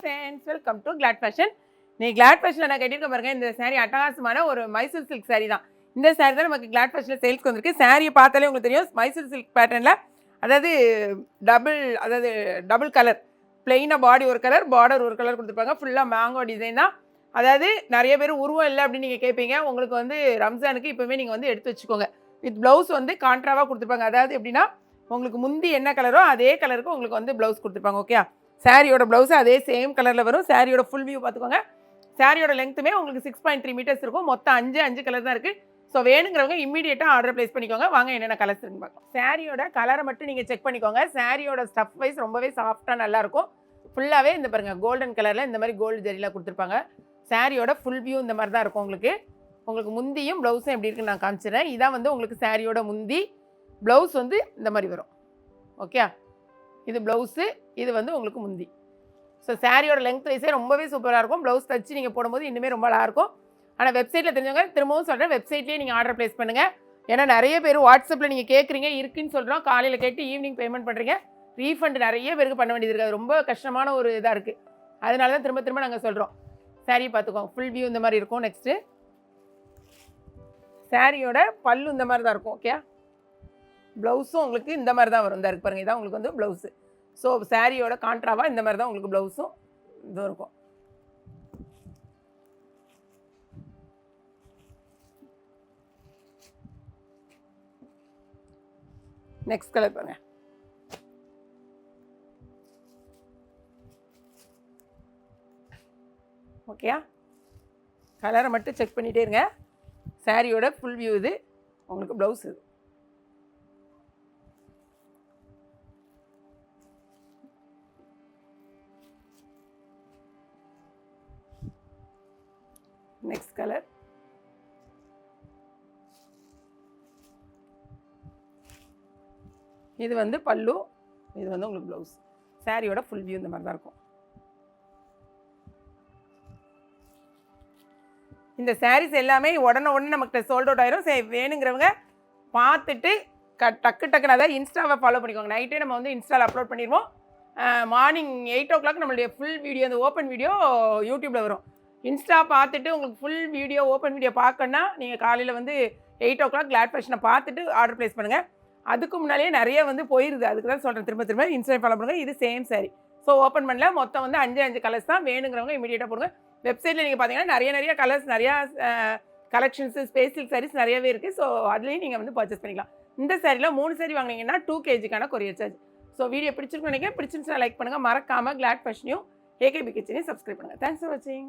Friends, welcome to Glad Fashion. நீ Glad ஃபேஷனில் நான் கட்டியிருக்க பாருங்க, இந்த சாரீ அட்டகாசமான ஒரு மைசூர் சில்க் சாரீ தான். இந்த சாரீ தான் நமக்கு கிளாட் ஃபேஷனில் சேல்ஸ்க்கு வந்திருக்கு. சாரியை பார்த்தாலே உங்களுக்கு தெரியும், மைசூர் சில்க் பேட்டர்னில், அதாவது டபுள் கலர், பிளெயினாக பாடி ஒரு கலர், பார்டர் ஒரு கலர் கொடுத்துருப்பாங்க. ஃபுல்லாக மேங்கோ டிசைன் தான். அதாவது நிறைய பேர் உருவம் இல்லை அப்படின்னு நீங்கள் கேட்பீங்க. உங்களுக்கு வந்து ரம்ஜானுக்கு இப்போவே நீங்கள் வந்து எடுத்து வச்சுக்கோங்க. வித் ப்ளவுஸ் வந்து கான்ட்ராவாக கொடுத்துருப்பாங்க. அதாவது எப்படின்னா, உங்களுக்கு முந்தி என்ன கலரோ அதே கலருக்கு உங்களுக்கு வந்து ப்ளவுஸ் கொடுத்துருப்பாங்க. ஓகே, சாரியோட ப்ளவுஸு அதே சேம் கலரில் வரும். சாரியோட ஃபுல் வியூ பார்த்துக்கோங்க. சாரியோட லெங்த்துமே உங்களுக்கு 6.3 மீட்டர்ஸ் இருக்கும். மொத்தம் 5 கலர் தான் இருக்குது. ஸோ வேணுங்கிறவங்க இம்மீடியட்டாக ஆர்டர் ப்ளேஸ் பண்ணிக்கோங்க. வாங்க என்னென்ன கலர்ஸ் இருக்குன்னு பார்க்கலாம். சாரியோட கலரை மட்டும் நீங்கள் செக் பண்ணிக்கோங்க. சாரியோட ஸ்டஃப் வைஸ் ரொம்பவே சாஃப்டாக நல்லாயிருக்கும். ஃபுல்லாகவே இந்த பாருங்கள், கோல்டன் கலரில் இந்த மாதிரி கோல்டு ஜெரியில் கொடுத்துருப்பாங்க. சாரியோட ஃபுல் வியூ இந்த மாதிரி தான் இருக்கும். உங்களுக்கு முந்தியும் ப்ளவுஸும் எப்படி இருக்குன்னு நான் காமிச்சிடுறேன். இதான் வந்து உங்களுக்கு சாரியோட முந்தி, ப்ளவுஸ் வந்து இந்த மாதிரி வரும். ஓகே, இது ப்ளவுஸு, இது வந்து உங்களுக்கு முந்தி. ஸோ சாரியோட லெங்த் வைஸே ரொம்பவே சூப்பராக இருக்கும். ப்ளவுஸ் தச்சு நீங்கள் போடும்போது இன்னுமே ரொம்ப நல்லாயிருக்கும். ஆனால் வெப்சைட்டில் தெரிஞ்சவங்க திரும்பவும் சொல்கிறேன், வெப்சைட்லேயே நீங்கள் ஆர்டர் ப்ளேஸ் பண்ணுங்கள். ஏன்னா நிறைய பேர் வாட்ஸ்அப்பில் நீங்கள் கேட்குறீங்க, இருக்குன்னு சொல்கிறோம், காலையில் கேட்டு ஈவினிங் பேமெண்ட் பண்ணுறீங்க. ரீஃபண்ட் நிறைய பேருக்கு பண்ண வேண்டியது இருக்குது. அது ரொம்ப கஷ்டமான ஒரு இதாக இருக்குது. அதனால தான் திரும்ப திரும்ப நாங்கள் சொல்கிறோம். சாரியை பார்த்துக்கோங்க, ஃபுல் வியூ இந்த மாதிரி இருக்கும். நெக்ஸ்ட்டு சாரியோட பல்லு இந்த மாதிரி தான் இருக்கும். ஓகே, ப்ளவுஸும் உங்களுக்கு இந்த மாதிரி தான் வரும். இந்த இருக்கு பாருங்கள், இதான் உங்களுக்கு வந்து ப்ளவுஸு. ஸோ சாரியோட கான்ட்ராவாக இந்த மாதிரி தான் உங்களுக்கு ப்ளவுஸும் இதுவும் இருக்கும். நெக்ஸ்ட் கலர் பாருங்க. ஓகேயா, கலரை மட்டும் செக் பண்ணிகிட்டே இருங்க. சாரியோட ஃபுல் வியூ இது, உங்களுக்கு ப்ளவுஸ் இது. நெக்ஸ்ட் கலர், இது வந்து பல்லு, இது வந்து உங்களுக்கு ப்ளவுஸ். சாரியோட ஃபுல் வியூ இந்த மாதிரி தான் இருக்கும். இந்த சாரீஸ் எல்லாமே உடனே நமக்கு சோல்ட் அவுட் ஆயிரும். சரி, வேணுங்கிறவங்க பார்த்துட்டு டக்குன்னு அதாவது இன்ஸ்டாவை ஃபாலோ பண்ணிக்கோங்க. நைட்டே நம்ம வந்து இன்ஸ்டாவில் அப்லோட் பண்ணிடுவோம். மார்னிங் 8 o'clock நம்மளுடைய ஃபுல் வீடியோ, அந்த ஓப்பன் வீடியோ யூடியூப்பில் வரும். இன்ஸ்டா பார்த்துட்டு உங்களுக்கு ஃபுல் வீடியோ, ஓப்பன் வீடியோ பார்க்கணுன்னா நீங்கள் காலையில் வந்து 8 o'clock கிளாட் ஃபேஷனை பார்த்துட்டு ஆர்டர் ப்ளேஸ் பண்ணுங்கள். அதுக்கு முன்னாலேயே நிறைய வந்து போயிடுது. அதுக்கு தான் சொல்கிறேன், திரும்ப இன்ஸ்டா ஃபாலோ பண்ணுங்கள். இது சேம் சாரி. ஸோ ஓப்பன் பண்ணல, மொத்தம் வந்து 5 கலர்ஸ் தான். வேணுங்கிறவங்க இமீடியட்டாக போடுங்க. வெப்சைட்டில் நீங்கள் பார்த்தீங்கன்னா நிறைய கலர்ஸ், நிறையா கலெக்ஷன்ஸு, ஸ்பேஸ் சில்க் சாரீஸ் நிறையவே இருக்குது. ஸோ அதுலேயும் நீங்கள் வந்து பர்ச்சேஸ் பண்ணிக்கலாம். இந்த சாரியில் 3 சாரி வாங்கினீங்கன்னா 2 kgக்கான கொரியர் சார்ஜ். ஸோ வீடியோ பிடிச்சிருக்குன்னு நினைக்கிறேன். பிடிச்சிருந்துச்சுன்னா லைக் பண்ணுங்கள். மறக்காமல் கிளாட் ஃபேஷனையும் ஏகேபி கிச்சனையும் சப்ஸ்கிரைப் பண்ணுங்கள். தேங்க்ஸ் ஃபார் வாட்சிங்.